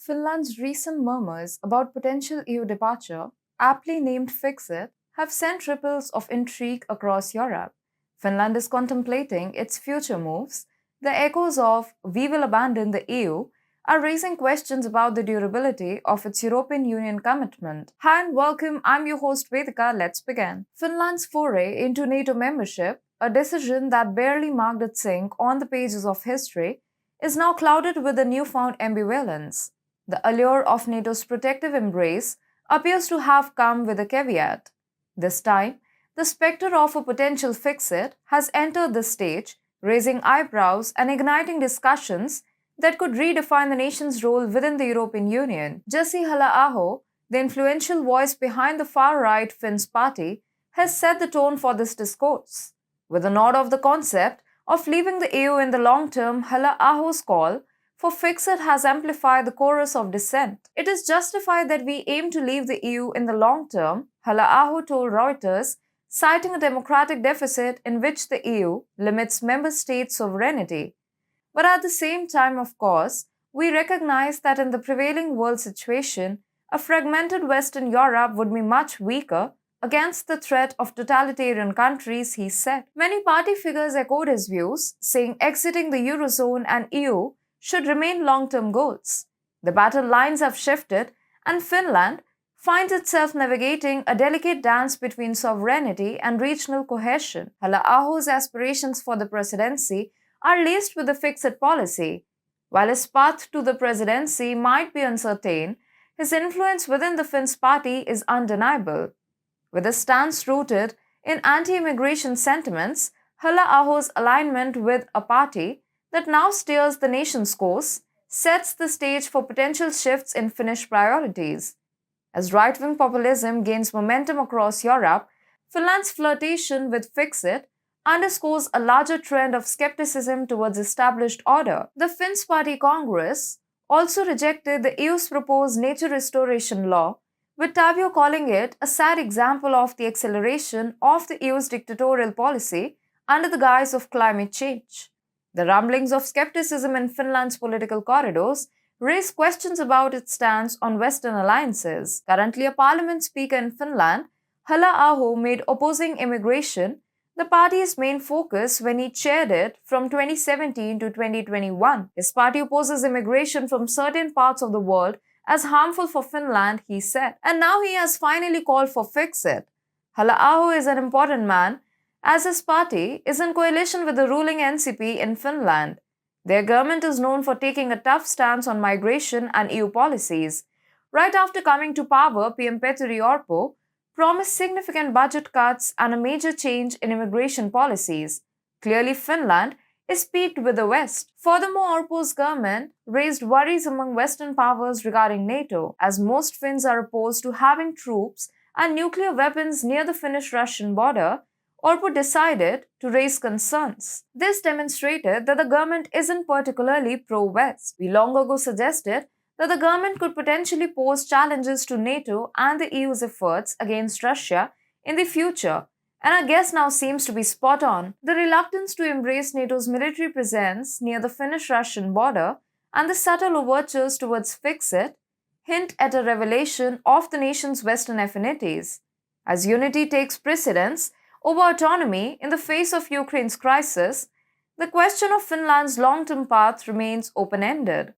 Finland's recent murmurs about potential EU departure, aptly named Fixit, have sent ripples of intrigue across Europe. Finland is contemplating its future moves. The echoes of "we will abandon the EU" are raising questions about the durability of its European Union commitment. Hi and welcome, I'm your host Vedika. Let's begin. Finland's foray into NATO membership, a decision that barely marked its ink on the pages of history, is now clouded with a newfound ambivalence. The allure of NATO's protective embrace appears to have come with a caveat. This time, the specter of a potential Fixit has entered the stage, raising eyebrows and igniting discussions that could redefine the nation's role within the European Union. Jussi Halla-aho, the influential voice behind the far-right Finns party, has set the tone for this discourse. With a nod of the concept of leaving the EU in the long term, Halla-aho's call for Fixit has amplified the chorus of dissent. It is justified that we aim to leave the EU in the long term, Halla-aho told Reuters, citing a democratic deficit in which the EU limits member states' sovereignty. But at the same time, of course, we recognize that in the prevailing world situation, a fragmented Western Europe would be much weaker against the threat of totalitarian countries, he said. Many party figures echoed his views, saying exiting the Eurozone and EU should remain long-term goals. The battle lines have shifted, and Finland finds itself navigating a delicate dance between sovereignty and regional cohesion. Halla-aho's aspirations for the presidency are laced with the Fixit policy. While his path to the presidency might be uncertain, his influence within the Finns party is undeniable. With a stance rooted in anti-immigration sentiments, Halla-aho's alignment with a party that now steers the nation's course sets the stage for potential shifts in Finnish priorities. As right-wing populism gains momentum across Europe, Finland's flirtation with Fixit underscores a larger trend of skepticism towards established order. The Finns Party Congress also rejected the EU's proposed nature restoration law, with Tavio calling it a sad example of the acceleration of the EU's dictatorial policy under the guise of climate change. The rumblings of skepticism in Finland's political corridors raise questions about its stance on Western alliances. Currently a parliament speaker in Finland, Halla-aho made opposing immigration the party's main focus when he chaired it from 2017 to 2021. His party opposes immigration from certain parts of the world as harmful for Finland, he said. And now he has finally called for Fixit. Halla-aho is an important man, as his party is in coalition with the ruling NCP in Finland. Their government is known for taking a tough stance on migration and EU policies. Right after coming to power, PM Petteri Orpo promised significant budget cuts and a major change in immigration policies. Clearly, Finland is peaked with the West. Furthermore, Orpo's government raised worries among Western powers regarding NATO, as most Finns are opposed to having troops and nuclear weapons near the Finnish-Russian border. Orpo decided to raise concerns. This demonstrated that the government isn't particularly pro-West. We long ago suggested that the government could potentially pose challenges to NATO and the EU's efforts against Russia in the future, and our guess now seems to be spot on. The reluctance to embrace NATO's military presence near the Finnish-Russian border and the subtle overtures towards Fixit hint at a revelation of the nation's Western affinities. As unity takes precedence over autonomy in the face of Ukraine's crisis, the question of Finland's long-term path remains open-ended.